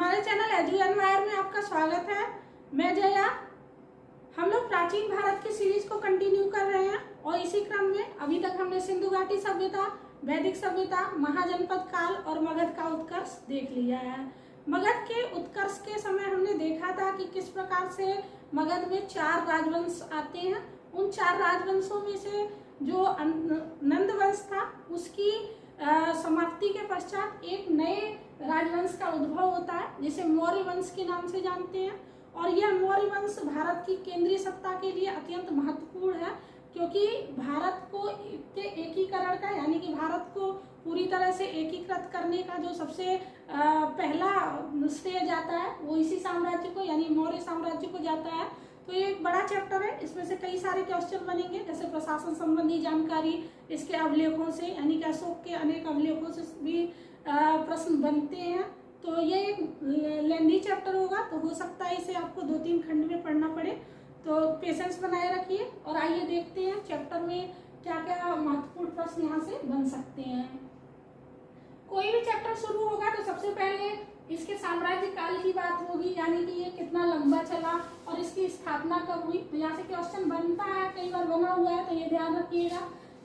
हमारे चैनल एजुएनवायर में आपका स्वागत है। मैं जया। हम लोग प्राचीन भारत की सीरीज को कंटिन्यू कर रहे हैं और इसी क्रम में अभी तक हमने सिंधु घाटी सभ्यता, वैदिक सभ्यता, महाजनपद काल और मगध का उत्कर्ष देख लिया है। मगध के उत्कर्ष के समय हमने देखा था कि किस प्रकार से मगध में 4 राजवंश आते हैं। उन 4 राजवंशों में से जो नंद वंश था उसकी समाप्ति के पश्चात एक नए राजवंश का उद्भव होता है जिसे मौर्य वंश के नाम से जानते हैं। और यह मौर्य वंश भारत की केंद्रीय सत्ता के लिए अत्यंत महत्वपूर्ण है, क्योंकि भारत को के एकीकरण का यानी कि भारत को पूरी तरह से एकीकृत करने का जो सबसे पहला श्रेय जाता है वो इसी साम्राज्य को यानी मौर्य साम्राज्य को जाता है। तो ये एक बड़ा चैप्टर है, इसमें से कई सारे क्वेश्चन बनेंगे, जैसे प्रशासन संबंधी जानकारी, इसके अवलेखों से यानी कि अशोक के अनेक अवलेखों से भी प्रश्न बनते हैं। तो ये एक लेंथी चैप्टर होगा, तो हो सकता है इसे आपको 2-3 खंड में पढ़ना पड़े, तो पेशेंस बनाए रखिए। और आइए देखते हैं चैप्टर में क्या क्या महत्वपूर्ण प्रश्न यहाँ से बन सकते हैं। कोई भी चैप्टर शुरू होगा तो सबसे पहले इसके साम्राज्य काल की बात होगी, यानी कि ये कितना लंबा चला और इसकी स्थापना कब हुई। तो यहाँ से क्वेश्चन बनता है, कई बार बना हुआ है, तो ये ध्यान रखिएगा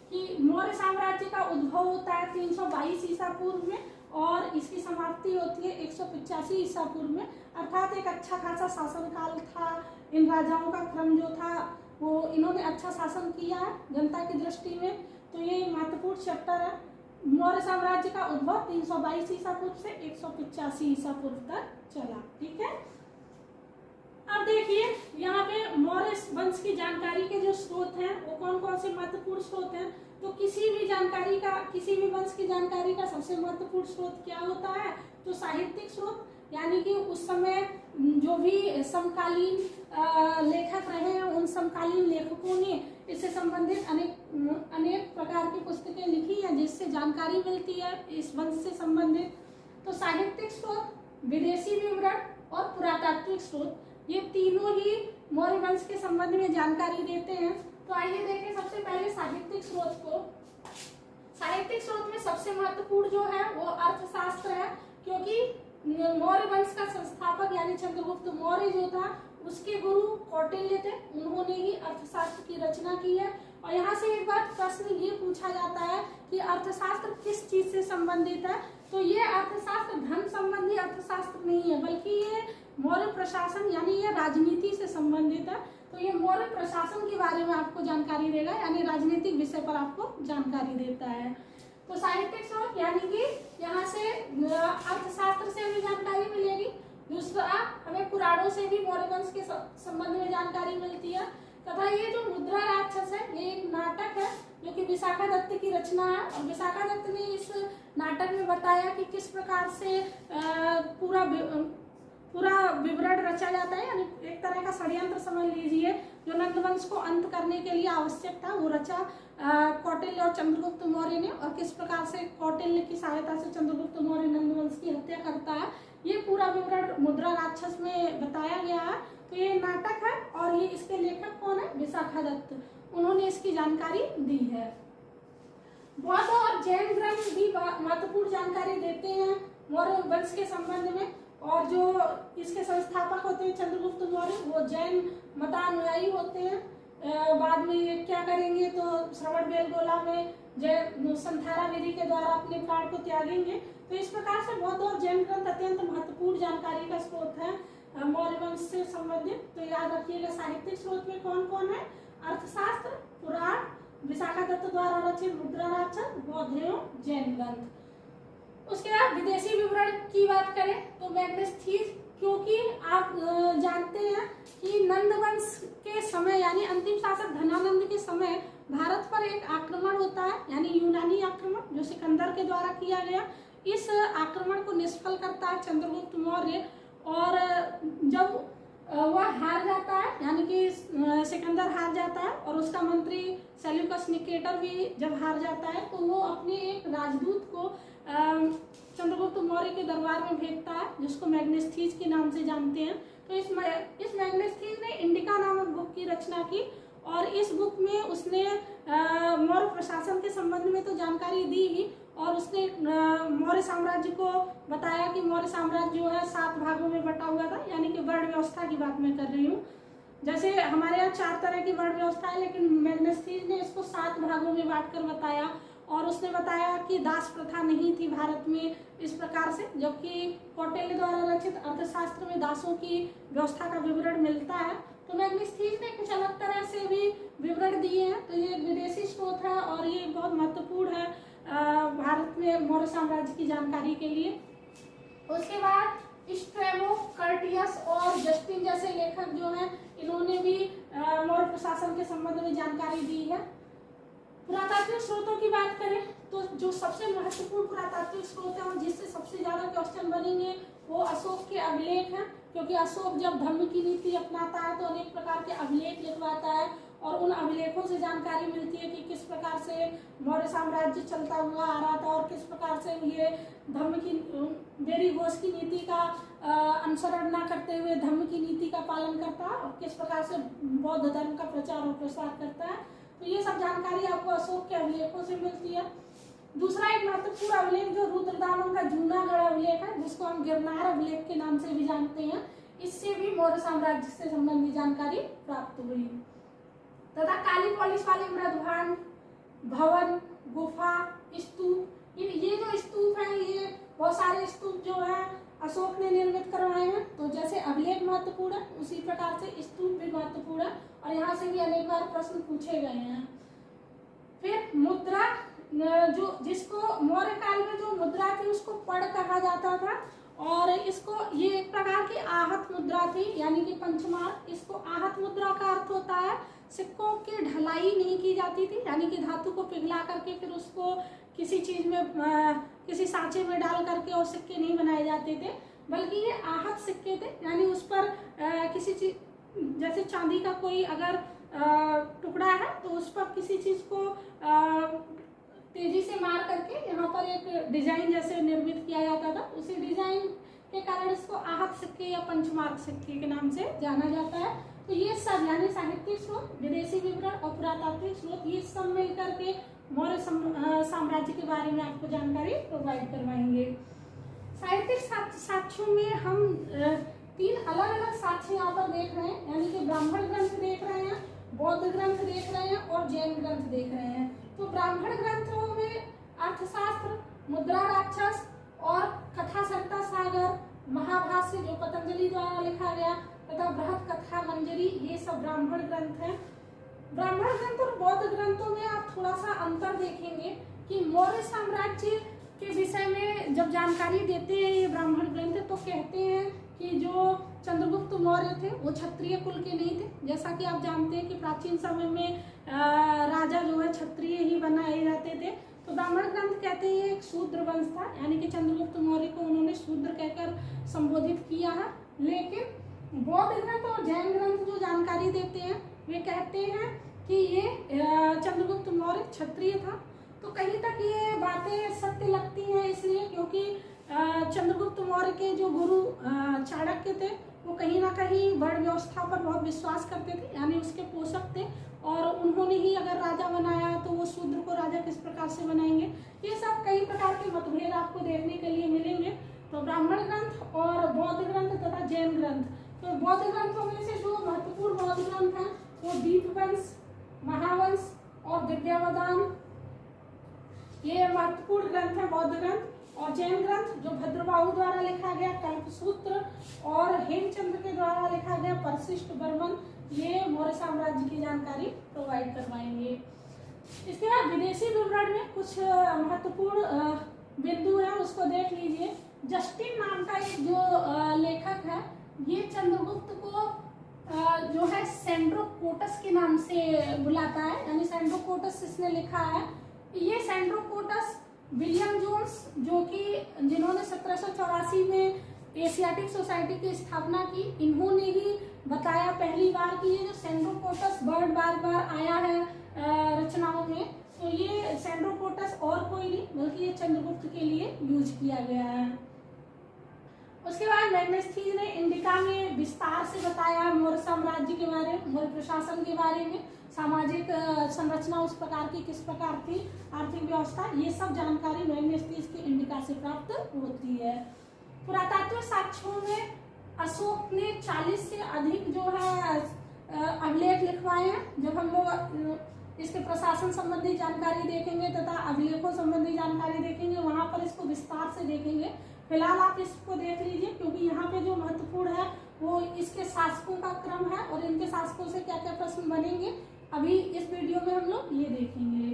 कि मौर्य साम्राज्य का उद्भव होता है 322 ईसा पूर्व में और इसकी समाप्ति होती है 185 ईसा पूर्व में। अर्थात एक अच्छा खासा शासनकाल था। इन राजाओं का क्रम जो था वो इन्होंने अच्छा शासन किया है जनता की दृष्टि में। तो ये महत्वपूर्ण चैप्टर है। मौर्य साम्राज्य का उद्भव 322 ईसा पूर्व से 185 ईसा पूर्व तक चला। ठीक है, अब देखिए यहाँ पे मौर्य वंश की जानकारी के जो स्रोत हैं वो कौन कौन से महत्वपूर्ण स्रोत हैं। तो किसी भी जानकारी का, किसी भी वंश की जानकारी का सबसे महत्वपूर्ण स्रोत क्या होता है, तो साहित्यिक स्रोत, यानी कि उस समय जो भी समकालीन लेखक रहे हैं उन समकालीन लेखकों ने इससे संबंधित अनेक प्रकार की पुस्तकें लिखी हैं जिससे जानकारी मिलती है इस वंश से संबंधित। तो साहित्यिक स्रोत, विदेशी विवरण और पुरातात्विक स्रोत, ये तीनों ही मौर्य वंश के संबंध में जानकारी देते हैं। तो आइए देखें सबसे पहले साहित्यिक स्रोत को। साहित्यिक स्रोत में सबसे महत्वपूर्ण जो है वो अर्थशास्त्र है, क्योंकि मौर्य वंश का संस्थापक यानी चंद्रगुप्त मौर्य जो था उसके गुरु कौटिल्य थे, उन्होंने ही अर्थशास्त्र की रचना की है। और यहाँ से एक बार प्रश्न ये पूछा जाता है कि अर्थशास्त्र किस चीज से संबंधित है, तो ये अर्थशास्त्र धन संबंधी अर्थशास्त्र नहीं है, बल्कि ये मौर्य प्रशासन यानी ये राजनीति से संबंधित है। तो ये मौर्य प्रशासन के बारे में आपको जानकारी देगा, यानी राजनीतिक विषय पर आपको जानकारी देता है। तो साहित्यिक स्रोत यानी कि यहाँ से अर्थशास्त्र से भी जानकारी मिलेगी। दूसरा, हमें पुराणों से भी मौर्य वंश के संबंध में जानकारी मिलती है। तथा ये जो मुद्रा राक्षस है ये एक नाटक है जो कि विशाखा दत्त की रचना है। और विशाखा दत्त ने इस नाटक में बताया कि किस प्रकार से पूरा विवरण रचा जाता है, यानी एक तरह का षड्यंत्र समझ लीजिए जो नंदवंश को अंत करने के लिए आवश्यक था वो रचा कौटिल्य और चंद्रगुप्त मौर्य ने। और किस प्रकार से कौटिल्य की सहायता से चंद्रगुप्त मौर्य नंदवंश की हत्या करता है, ये पूरा विवरण मुद्रा राक्षस में बताया गया है। तो ये नाटक है और ये इसके लेखक कौन है, विशाखा दत्त, उन्होंने इसकी जानकारी दी है। बौद्ध और जैन ग्रंथ भी महत्वपूर्ण जानकारी देते हैं मौर्य वंश के संबंध में। और जो इसके संस्थापक होते हैं चंद्रगुप्त मौर्य, वो जैन मतानुयायी होते हैं। बाद में ये क्या करेंगे तो श्रवण बेलगोला में जैन संथारा विधि के द्वारा अपने प्राण को त्यागेंगे। तो इस प्रकार से बौद्ध और जैन ग्रंथ अत्यंत महत्वपूर्ण जानकारी का स्रोत है मौर्य वंश से संबंधित। तो याद रखिएगा साहित्यिक स्रोत में कौन कौन है, अर्थशास्त्र, पुराण, विशाखा दत्त द्वारा रचित मुद्रा राक्षस, बौद्ध एवं जैन ग्रंथ। उसके बाद विदेशी विवरण की बात करें तो मैग्नेस्थीज, क्योंकि आप जानते हैं कि नंद वंश के समय यानी अंतिम शासक धनानंद के समय भारत पर एक आक्रमण होता है, यानी यूनानी आक्रमण जो सिकंदर के द्वारा किया गया। इस आक्रमण को निष्फल करता है चंद्रगुप्त मौर्य, और जब वह हार जाता है यानी कि सिकंदर हार जाता है और उसका मंत्री सेल्यूकस निकेटर भी जब हार जाता है तो वो अपने एक राजदूत को चंद्रगुप्त मौर्य के दरबार में भेजता है जिसको मैग्नेस्थीज के नाम से जानते हैं। तो इस मैग्नेस्थीज ने इंडिका नामक बुक की रचना की और इस बुक में उसने मौर्य प्रशासन के संबंध में तो जानकारी दी ही और उसने मौर्य साम्राज्य को बताया कि मौर्य साम्राज्य जो है 7 भागों में बटा हुआ था, यानी कि वर्ण व्यवस्था की बात मैं कर रही हूँ। जैसे हमारे यहाँ 4 तरह की वर्ण व्यवस्था है, लेकिन मैग्नेस्थीज ने इसको 7 भागों में बांटकर बताया। और उसने बताया कि दास प्रथा नहीं थी भारत में इस प्रकार से, जबकि कौटिल्य द्वारा रचित अर्थशास्त्र में दासों की व्यवस्था का विवरण मिलता है। तो मैग्नेस्थीज ने कुछ अलग तरह से भी विवरण दिए हैं। तो ये विदेशी स्रोत है और ये बहुत महत्वपूर्ण है भारत में मौर्य साम्राज्य की जानकारी के लिए। उसके बाद स्ट्रैबो, कर्टियस और जस्टिन जैसे लेखक जो हैं, इन्होंने भी मौर्य प्रशासन के संबंध में जानकारी दी है। पुरातात्विक स्रोतों की बात करें तो जो सबसे महत्वपूर्ण पुरातात्विक स्रोत है और जिससे सबसे ज्यादा क्वेश्चन बनेंगे वो अशोक के अभिलेख हैं, क्योंकि अशोक जब धर्म की नीति अपनाता है तो अनेक प्रकार के अभिलेख लिखवाता है और उन अभिलेखों से जानकारी मिलती है कि किस प्रकार से मौर्य साम्राज्य चलता हुआ आ रहा था और किस प्रकार से ये धर्म की बेरी घोष की नीति का अनुसरण न करते हुए धर्म की नीति का पालन करता है और किस प्रकार से बौद्ध धर्म का प्रचार और प्रसार करता है। तो ये सब जानकारी आपको अशोक के अभिलेखों से मिलती है। दूसरा एक महत्वपूर्ण अभिलेख जो रुद्रदामन का जूनागढ़ अभिलेख है, जिसको हम गिरनार अभिलेख के नाम से भी जानते हैं, इससे भी मौर्य साम्राज्य से संबंधित जानकारी प्राप्त हुई। तथा काली पॉलिश वाले मृदभांड, भवन, गुफा, स्तूप, ये जो स्तूप हैं, ये बहुत सारे स्तूप जो है अशोक ने निर्मित करवाए हैं। तो जैसे अभिलेख महत्वपूर्ण है, उसी प्रकार से स्तूप भी महत्वपूर्ण है और यहाँ से भी अनेक बार प्रश्न पूछे गए हैं। फिर मुद्रा, जो जिसको मौर्य काल में जो मुद्रा थी उसको पड़ कहा जाता था और इसको ये एक प्रकार की आहत मुद्रा थी, यानी कि पंचमार। इसको आहत मुद्रा का अर्थ होता है सिक्कों की ढलाई नहीं की जाती थी, यानी कि धातु को पिघला करके फिर उसको किसी चीज में किसी सांचे में डाल करके और सिक्के नहीं बनाए जाते थे, बल्कि ये आहत सिक्के थे, यानी उस पर किसी चीज जैसे चांदी का कोई अगर टुकड़ा है तो उस पर किसी चीज को तेजी से मार करके यहाँ पर एक डिजाइन जैसे निर्मित किया जाता था। उसी डिजाइन के कारण इसको आहत सिक्के या पंचमार्क सिक्के के नाम से जाना जाता है। तो ये सब यानी साहित्यिक स्रोत, विदेशी विवरण और पुरातात्विक स्रोत, ये सब मिलकर के मौर्य साम्राज्य के बारे में आपको जानकारी प्रोवाइड करवाएंगे। साहित्यिक साक्ष्यों में हम 3 अलग अलग साक्ष्य यहाँ पर देख रहे हैं, यानी कि ब्राह्मण ग्रंथ देख रहे हैं, बौद्ध ग्रंथ देख रहे हैं और जैन ग्रंथ देख रहे हैं। तो ब्राह्मण ग्रंथों में अर्थशास्त्र, मुद्रा राक्षस और कथा सरिता सागर, महाभाष्य जो पतंजलि द्वारा लिखा गया तथा बृहत कथा मंजरी, ये सब ब्राह्मण ग्रंथ हैं। ब्राह्मण ग्रंथ और बौद्ध ग्रंथों में आप थोड़ा सा अंतर देखेंगे कि मौर्य साम्राज्य के विषय में जब जानकारी देते हैं ये ब्राह्मण ग्रंथ तो कहते हैं कि जो चंद्रगुप्त मौर्य थे वो क्षत्रिय कुल के नहीं थे। जैसा कि आप जानते हैं कि प्राचीन समय में राजा जो है क्षत्रिय ही बनाए जाते थे। तो ब्राह्मण ग्रंथ कहते हैं एक शूद्र वंश था, यानी कि चंद्रगुप्त मौर्य को उन्होंने शूद्र कहकर संबोधित किया है। लेकिन बौद्ध ग्रंथ और जैन ग्रंथ जो जानकारी देते हैं वे कहते हैं कि ये चंद्रगुप्त मौर्य क्षत्रिय था। तो कहीं तक ये बातें सत्य लगती हैं, इसलिए क्योंकि चंद्रगुप्त मौर्य के जो गुरु चाणक्य थे वो कहीं ना कहीं वर्ण व्यवस्था पर बहुत विश्वास करते थे, यानी उसके पोषक थे और उन्होंने ही अगर राजा बनाया तो वो शूद्र को राजा किस प्रकार से बनाएंगे। ये सब कई प्रकार के मतभेद आपको देखने के लिए मिलेंगे। तो ब्राह्मण ग्रंथ और बौद्ध ग्रंथ तथा जैन ग्रंथ, तो बौद्ध ग्रंथों में से जो महत्वपूर्ण बौद्ध ग्रंथ हैं वो दीपवंश, महावंश और दिव्यावदान, ये महत्वपूर्ण ग्रंथ है बौद्ध ग्रंथ। और जैन ग्रंथ जो भद्रबाहु द्वारा लिखा गया कल्पसूत्र और हेमचंद्र के द्वारा लिखा गया परिशिष्ट बर्मन, ये मौर्य साम्राज्य की जानकारी प्रोवाइड करवाएंगे। इसके बाद विदेशी विवरण में कुछ महत्वपूर्ण बिंदु है, उसको देख लीजिए। जस्टिन नाम का एक जो लेखक है, ये चंद्रगुप्त को जो है सेंड्रोकोटस के नाम से बुलाता है, यानी सेंड्रोकोटस इसने लिखा है। ये सेंड्रोकोटस विलियम जोन्स जो कि जिन्होंने 1784 में एशियाटिक सोसाइटी की स्थापना की, इन्होंने ही बताया पहली बार कि ये जो सेंड्रोकोटस बर्ड बार बार आया है रचनाओं में, तो ये सेंड्रोकोटस और कोई नहीं बल्कि ये चंद्रगुप्त के लिए यूज किया गया है। उसके बाद मैग्नेस्थीज ने इंडिका में विस्तार से बताया मौर्य साम्राज्य के बारे में, मौर्य प्रशासन के बारे में, सामाजिक संरचना उस प्रकार की किस प्रकार थी, आर्थिक व्यवस्था, ये सब जानकारी मैग्नेस्टीज के इंडिका से प्राप्त होती है। पुरातात्विक साक्ष्यों में अशोक ने 40 से अधिक जो है अभिलेख लिखवाए हैं। जब हम लोग इसके प्रशासन संबंधी जानकारी देखेंगे तथा अभिलेखों संबंधी जानकारी देखेंगे, वहां पर इसको विस्तार से देखेंगे। फिलहाल आप इसको देख लीजिए, क्योंकि यहाँ पे जो महत्वपूर्ण है वो इसके शासकों का क्रम है और इनके शासकों से क्या क्या प्रश्न बनेंगे, अभी इस वीडियो में हम लोग ये देखेंगे।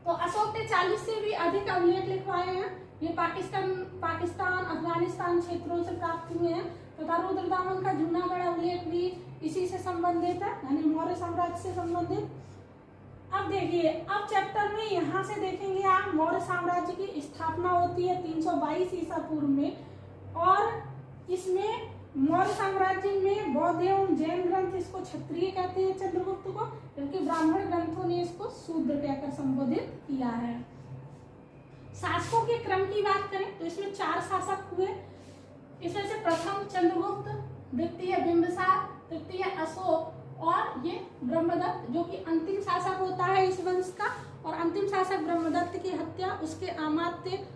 तो अशोक ने 40 से भी अधिक अभिलेख लिखवाए हैं। ये पाकिस्तान अफगानिस्तान क्षेत्रों से प्राप्त हुए हैं तथा रुद्रदामन का जूनागढ़ अभिलेख भी इसी से संबंधित है, यानी मौर्य साम्राज्य से संबंधित। अब देखिए, अब चैप्टर में यहाँ से देखेंगे आप मौर्य साम्राज्य की स्थापना होती है 322 ईसा पूर्व में, और इसमें मौर्य साम्राज्य में बौद्ध एवं जैन ग्रंथ इसको क्षत्रिय कहते हैं चंद्रगुप्त को, जबकि ब्राह्मण ग्रंथों ने इसको शूद्र कहकर संबोधित किया है। शासकों के क्रम की बात करें तो इसमें 4 शासक हुए। इसमें से प्रथम चंद्रगुप्त, द्वितीय बिंबिसार, तृतीय अशोक और ये ब्रह्मदत्त, जो कि अंतिम शासक होता है इस वंश का। और अंतिम शासक ब्रह्मदत्त की हत्या उसके अमात्य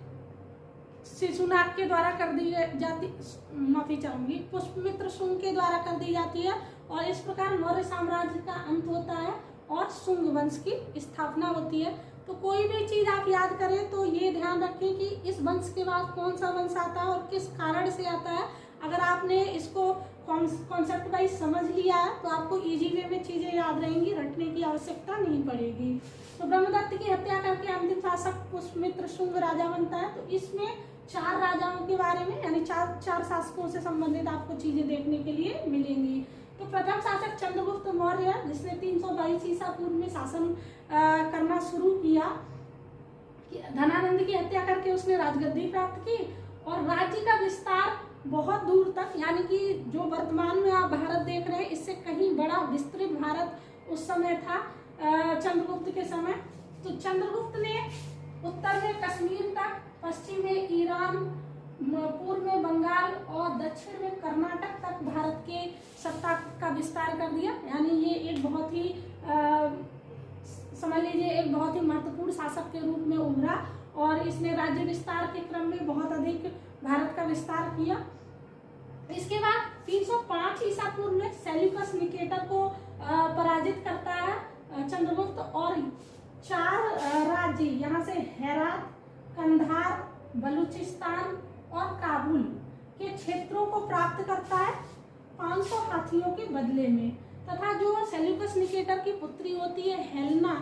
शिशुनाग के द्वारा कर दी जाती, माफी चाहूंगी, पुष्पमित्र शुंग के द्वारा कर दी जाती है। और इस प्रकार मौर्य साम्राज्य का अंत होता है और शुंग वंश की स्थापना होती है। तो कोई भी चीज आप याद करें तो ये ध्यान रखें कि इस वंश के बाद कौन सा वंश आता है और किस कारण से आता है। अगर आपने इसको कॉन्सेप्ट वाइज समझ लिया है तो आपको इजी वे में चीजें याद रहेंगी, रटने की आवश्यकता नहीं पड़ेगी। तो ब्रह्मदत्त की हत्या करके अंतिम शासक पुष्पमित्र शुंग राजा बनता है। तो इसमें 4 राजाओं के बारे में, यानी चार शासकों से संबंधित आपको चीजें देखने के लिए मिलेंगी। तो प्रथम शासक चंद्रगुप्त मौर्य, जिसने 322 ईसा पूर्व में शासन करना शुरू किया। धनानंद की हत्या करके उसने राजगद्दी प्राप्त की और राज्य का विस्तार बहुत दूर तक, यानी कि जो वर्तमान में आप भारत देख रहे हैं इससे कहीं बड़ा विस्तृत भारत उस समय था चंद्रगुप्त के समय। तो चंद्रगुप्त ने उत्तर में कश्मीर तक, पश्चिम में ईरान, पूर्व में बंगाल और दक्षिण में कर्नाटक तक भारत के सत्ता का विस्तार कर दिया। यानी ये एक बहुत ही समझ लीजिए एक बहुत ही महत्वपूर्ण शासक के रूप में उभरा और इसने राज्य विस्तार के क्रम में बहुत अधिक भारत का विस्तार किया। इसके बाद 305 ईसा पूर्व में सेल्यूकस निकेटर को पराजित करता है चंद्रगुप्त और 4 राज्य, यहाँ से हेरात, कंधार, बलूचिस्तान और काबुल के क्षेत्रों को प्राप्त करता है 500 हाथियों के बदले में। तथा जो सेल्यूकस निकेटर की पुत्री होती है हेलेना,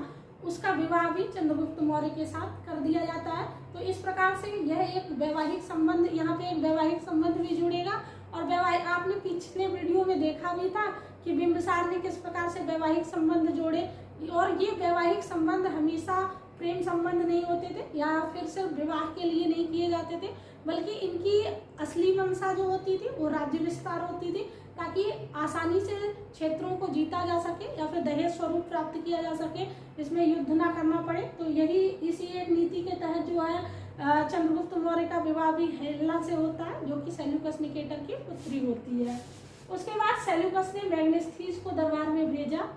उसका विवाह भी चंद्रगुप्त मौर्य के साथ कर दिया जाता है। तो इस प्रकार से यह एक वैवाहिक संबंध, यहाँ पे एक वैवाहिक संबंध भी जुड़ेगा। और वैवाहिक, आपने पिछले वीडियो में देखा भी था कि बिंबिसार ने किस प्रकार से वैवाहिक संबंध जोड़े। और ये वैवाहिक संबंध हमेशा प्रेम संबंध नहीं होते थे या फिर सिर्फ विवाह के लिए नहीं किए जाते थे, बल्कि इनकी असली मंशा जो होती थी वो राज्य विस्तार होती थी, ताकि आसानी से क्षेत्रों को जीता जा सके या फिर दहेज स्वरूप प्राप्त किया जा सके, इसमें युद्ध ना करना पड़े। तो यही इसी एक नीति के तहत जो है चंद्रगुप्त मौर्य का विवाह भी हेलेना से होता है, जो कि सेल्यूकस निकेटर की पुत्री होती है। उसके बाद सेल्यूकस ने मैग्नेस्टीज को दरबार में भेजा।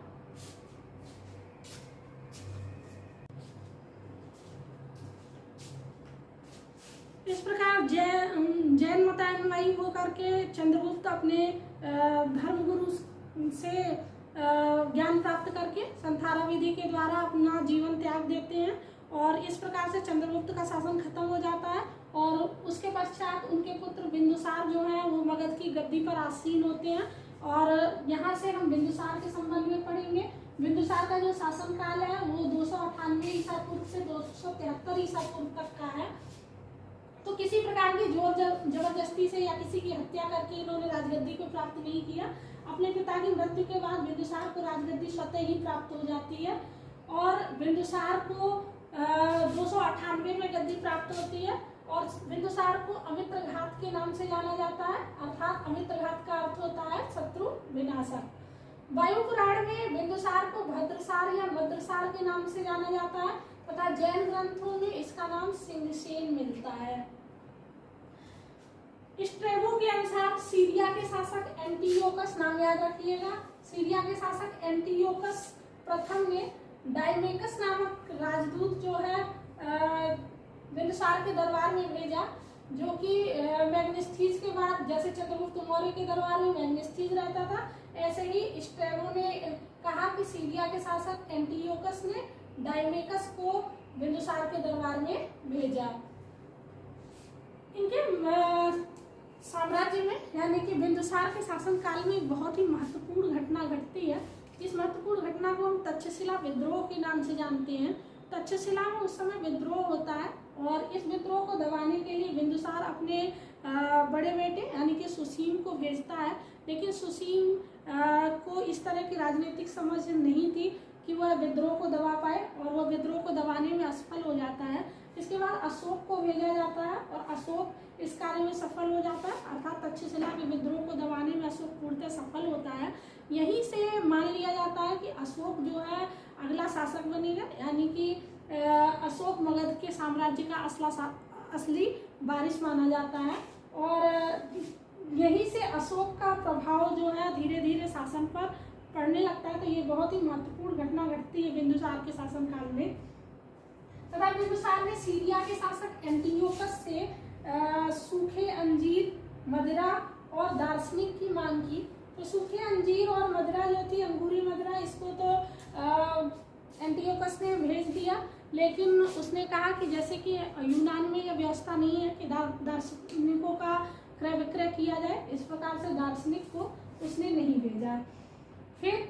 इस प्रकार जैन मतानुयायी होकर के चंद्रगुप्त अपने धर्मगुरु से ज्ञान प्राप्त करके संथारा विधि के द्वारा अपना जीवन त्याग देते हैं और इस प्रकार से चंद्रगुप्त का शासन खत्म हो जाता है। और उसके पश्चात उनके पुत्र बिंदुसार जो है वो मगध की गद्दी पर आसीन होते हैं। और यहाँ से हम बिंदुसार के संबंध में पढ़ेंगे। बिंदुसार का जो शासन काल है वो 298 ईसा पूर्व से 273 ईसा पूर्व तक का है। तो किसी प्रकार की जोर जबरदस्ती से या किसी की हत्या करके इन्होंने राजगद्दी को प्राप्त नहीं किया। अपने पिता की मृत्यु के बाद बिंदुसार को राजगद्दी स्वतः ही प्राप्त हो जाती है और बिंदुसार को 298 में गद्दी प्राप्त होती है। और बिंदुसार को अमित्रघात के नाम से जाना जाता है, अर्थात अमित्रघात का अर्थ होता है शत्रु विनाशक। वायु पुराण में बिंदुसार को भद्रसार या मद्रसार के नाम से जाना जाता है तथा जैन ग्रंथों में इसका नाम सिंहसेन मिलता है। स्ट्रेबो के अनुसार सीरिया के शासक एंटियोकस, नाम याद रखिएगा, सीरिया के शासक एंटियोकस प्रथम ने डायमेकस नामक राजदूत जो है बिंदुसार के दरबार में भेजा, जो कि मैग्नेस्थीज के बाद, जैसे चंद्रगुप्त मौर्य के दरबार में मैग्नेस्थीज रहता था, ऐसे ही स्ट्रैबो ने कहा कि सीरिया के शासक एंटियोकस ने डायमेकस को बिंदुसार के दरबार में भेजा। इनके साम्राज्य में यानी कि बिंदुसार के शासन काल में बहुत ही महत्वपूर्ण घटना घटती है। इस महत्वपूर्ण घटना को हम तक्षशिला विद्रोह के नाम से जानते हैं। तक्षशिला में उस समय विद्रोह होता है और इस विद्रोह को दबाने के लिए बिंदुसार अपने बड़े बेटे यानी कि सुसीम को भेजता है, लेकिन सुसीम को इस तरह की राजनीतिक समझ नहीं थी कि वह विद्रोह को दबा पाए और वह विद्रोह को दबाने में असफल हो जाता है। इसके बाद अशोक को भेजा जाता है और अशोक इस कार्य में सफल हो जाता है, अर्थात तक्षशिला के विद्रोह को दबाने में अशोक पूर्णतः सफल होता है। यहीं से मान लिया जाता है कि अशोक जो है अगला शासक बनेगा, यानी कि अशोक मगध के साम्राज्य का असली वारिस माना जाता है और यहीं से अशोक का प्रभाव जो है धीरे धीरे शासन पर पड़ने लगता है। तो ये बहुत ही महत्वपूर्ण घटना घटती है बिंदुसार के शासनकाल में। तथा बिंदुसार ने सीरिया के शासक एंटियोकस से सूखे अंजीर, मदिरा और दार्शनिक की मांग की। तो सूखे अंजीर और मदिरा जो थी, अंगूरी मदिरा, इसको तो एंटियोकस ने भेज दिया, लेकिन उसने कहा कि जैसे कि यूनान में यह व्यवस्था नहीं है कि दार्शनिकों का क्रय विक्रय किया जाए, इस प्रकार से दार्शनिक को उसने नहीं भेजा। फिर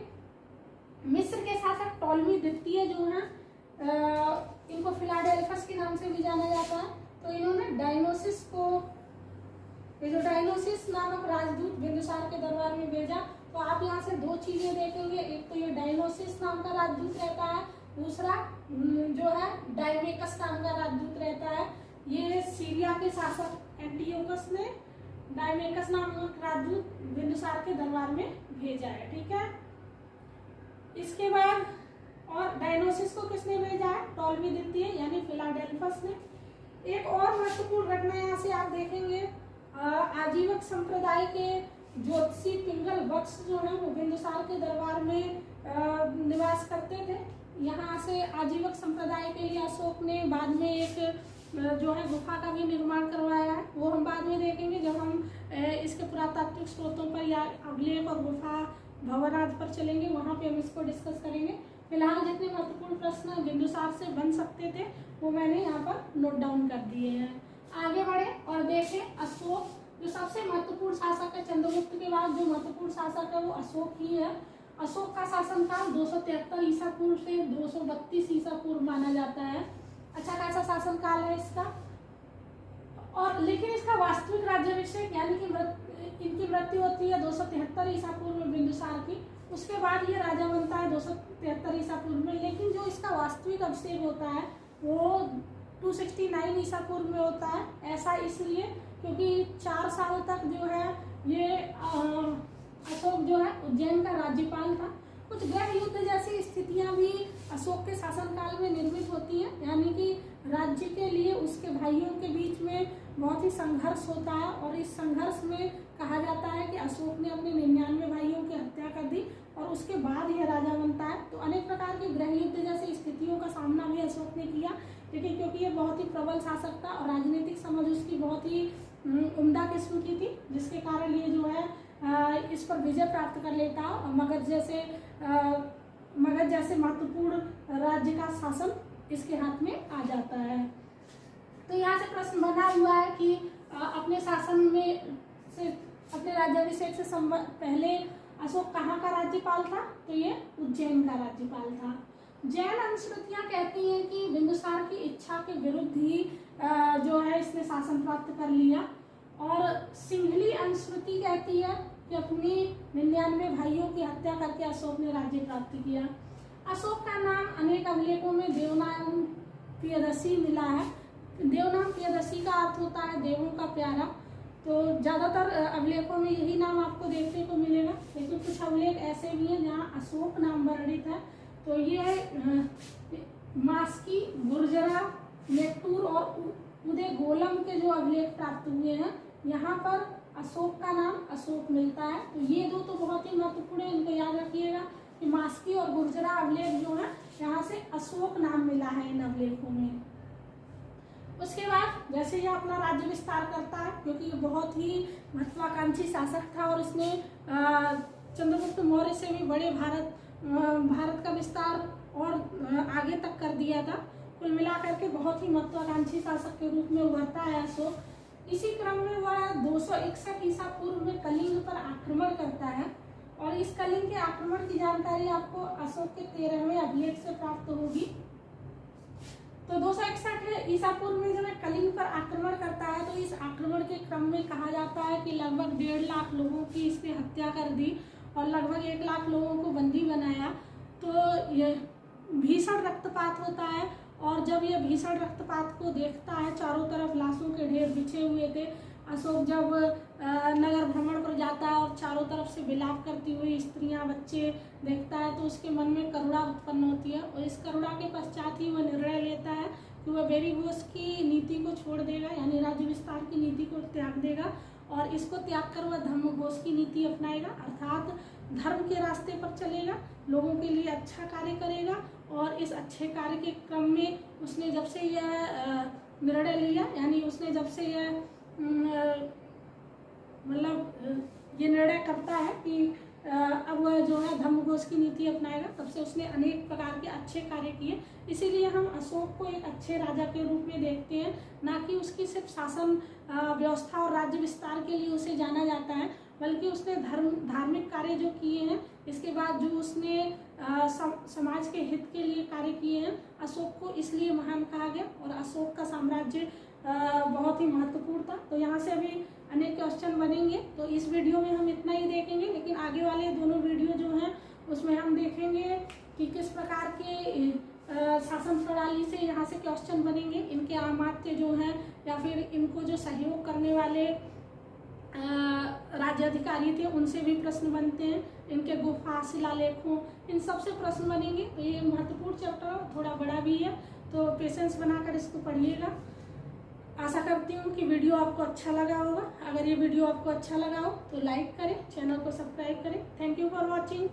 मिस्र के शासक टॉलमी द्वितीय जो है, इनको फिलाडेल्फस के नाम से भी जाना जाता है। तो इन्होंने डायनोसिस को, ये जो डायनोसिस नामक राजदूत बिंदुसार के दरबार में भेजा। तो आप यहाँ से दो चीजें देखेंगे, एक तो ये डायनोसिस नाम का राजदूत रहता है, दूसरा जो है डायमेकस नाम का राजदूत रहता है। ये सीरिया के शासक एंटियोकस ने डायमेकस नामक राजदूत बिंदुसार के दरबार में भेजा है, ठीक है। इसके बाद और डायनोसिस को किसने भेजा है? टॉलमी द्वितीय यानी फिलाडेल्फस ने। एक और महत्वपूर्ण घटना यहाँ से आप देखेंगे, आजीवक संप्रदाय के ज्योतिषी पिंगल वत्स जो है वो बिंदुसार के दरबार में निवास करते थे। यहाँ से आजीवक संप्रदाय के लिए अशोक ने बाद में एक जो है गुफा का भी निर्माण करवाया है, वो हम बाद में देखेंगे जब हम इसके पुरातात्विक स्रोतों पर या अभिलेख और गुफा भवन आदि पर चलेंगे, वहाँ पे हम इसको डिस्कस करेंगे। फिलहाल जितने महत्वपूर्ण प्रश्न बिंदुसार से बन सकते थे वो मैंने यहाँ पर नोट डाउन कर दिए हैं। आगे बढ़े और देखें अशोक जो सबसे महत्वपूर्ण शासक है, चंद्रगुप्त के बाद जो महत्वपूर्ण शासक है वो अशोक ही है। अशोक का शासनकाल 273 ईसा पूर्व से 232 ईसा पूर्व माना जाता है। अच्छा खासा शासनकाल है इसका। और लेकिन इसका वास्तविक राज्याभिषेक यानी कि इनकी मृत्यु होती है 273 ईसा पूर्व में बिंदुसार की, उसके बाद ये राजा बनता है 273 ईसा पूर्व में। लेकिन जो इसका वास्तविक अभिषेक होता है वो 269 ईसा पूर्व में होता है। ऐसा इसलिए क्योंकि 4 साल तक जो है ये अशोक जो है उज्जैन का राज्यपाल था। कुछ गृह युद्ध जैसी स्थितियां भी अशोक के शासनकाल में निर्मित होती हैं, यानी कि राज्य के लिए उसके भाइयों के बीच में बहुत ही संघर्ष होता है और इस संघर्ष में कहा जाता है कि अशोक ने अपने 99 भाइयों की हत्या कर दी और उसके बाद यह राजा बनता है। तो अनेक प्रकार के गृह युद्ध जैसी स्थितियों का सामना भी अशोक ने किया, लेकिन क्योंकि ये बहुत ही प्रबल शासक था और राजनीतिक समझ उसकी बहुत ही उम्दा किस्म की थी, जिसके कारण ये जो है इस पर विजय प्राप्त कर लेता है और मगध जैसे महत्वपूर्ण राज्य का शासन इसके हाथ में आ जाता है। तो यहाँ से प्रश्न बना हुआ है कि अपने शासन में से अपने राज्याभिषेक से पहले अशोक कहाँ का राज्यपाल था? तो ये उज्जैन का राज्यपाल था। जैन अनुश्रुतियाँ कहती हैं कि बिंदुसार की इच्छा के विरुद्ध ही जो है इसने शासन प्राप्त कर लिया, और सिंघली अनुश्रुति कहती है कि अपनी 99 भाइयों की हत्या करके अशोक ने राज्य प्राप्त किया। अशोक का नाम अनेक अभिलेखों में देवनाम प्रियदर्शी मिला है। देवनाम प्रियदर्शी का अर्थ होता है देवों का प्यारा। तो ज़्यादातर अभिलेखों में यही नाम आपको देखने को मिलेगा, लेकिन कुछ अभिलेख ऐसे भी हैं जहाँ अशोक नाम वर्णित है। तो ये मास्की, गुर्जरा, नेट्टूर और उदय गोलम के जो अभिलेख प्राप्त हुए हैं, यहाँ पर अशोक का नाम अशोक मिलता है। तो ये दो तो बहुत ही महत्वपूर्ण है, इनको याद रखिएगा कि मास्की और गुर्जरा अभिलेख जो है यहाँ से अशोक नाम मिला है इन अभिलेखों में। उसके बाद जैसे ये अपना राज्य विस्तार करता है, क्योंकि ये बहुत ही महत्वाकांक्षी शासक था और इसने चंद्रगुप्त मौर्य से भी बड़े भारत का विस्तार और आगे तक कर दिया था। कुल मिलाकर के बहुत ही महत्वाकांक्षी शासक के रूप में उभरता है अशोक। इसी क्रम में वह 261 ईसा पूर्व में कलिंग पर आक्रमण करता है और इस कलिंग के आक्रमण की जानकारी आपको अशोक के 13वें अभिलेख से प्राप्त होगी। तो 261 ईसा पूर्व में जब कलिंग पर आक्रमण करता है तो इस आक्रमण के क्रम में कहा जाता है कि लगभग 1.5 लाख लोगों की इसने हत्या कर दी और लगभग 1 लाख लोगों को बंदी बनाया। तो ये भीषण रक्तपात होता है और जब ये भीषण रक्तपात को देखता है, चारों तरफ लाशों के ढेर बिछे हुए थे, अशोक जब नगर भ्रमण पर जाता है और चारों तरफ से विलाप करती हुई स्त्रियां बच्चे देखता है तो उसके मन में करुणा उत्पन्न होती है और इस करुणा के पश्चात ही वह निर्णय लेता है कि वह बेरीघोष की नीति को छोड़ देगा, यानी राज्य विस्तार की नीति को त्याग देगा और इसको त्याग कर वह धर्मघोष की नीति अपनाएगा, अर्थात धर्म के रास्ते पर चलेगा, लोगों के लिए अच्छा कार्य करेगा। और इस अच्छे कार्य के क्रम में उसने जब से यह निर्णय लिया, यानी उसने जब से यह मतलब ये निर्णय करता है कि अब वह जो है धर्मघोष की नीति अपनाएगा, तब से उसने अनेक प्रकार के अच्छे कार्य किए। इसीलिए हम अशोक को एक अच्छे राजा के रूप में देखते हैं, ना कि उसकी सिर्फ शासन व्यवस्था और राज्य विस्तार के लिए उसे जाना जाता है, बल्कि उसने धार्मिक कार्य जो किए हैं, इसके बाद जो उसने समाज के हित के लिए कार्य किए हैं, अशोक को इसलिए महान कहा गया और अशोक का साम्राज्य बहुत ही महत्वपूर्ण था। तो यहाँ से अभी अनेक क्वेश्चन बनेंगे, तो इस वीडियो में हम इतना ही देखेंगे, लेकिन आगे वाले दोनों वीडियो जो हैं उसमें हम देखेंगे कि किस प्रकार के शासन प्रणाली से यहाँ से क्वेश्चन बनेंगे, इनके अमात्य जो हैं या फिर इनको जो सहयोग करने वाले राज्य अधिकारी थे उनसे भी प्रश्न बनते हैं, इनके गुफा शिलालेखों इन सब से प्रश्न बनेंगे। तो ये महत्वपूर्ण चैप्टर थोड़ा बड़ा भी है, तो पेशेंस बनाकर इसको पढ़िएगा। आशा करती हूँ कि वीडियो आपको अच्छा लगा होगा। अगर ये वीडियो आपको अच्छा लगा हो तो लाइक करें, चैनल को सब्सक्राइब करें। Thank you for watching.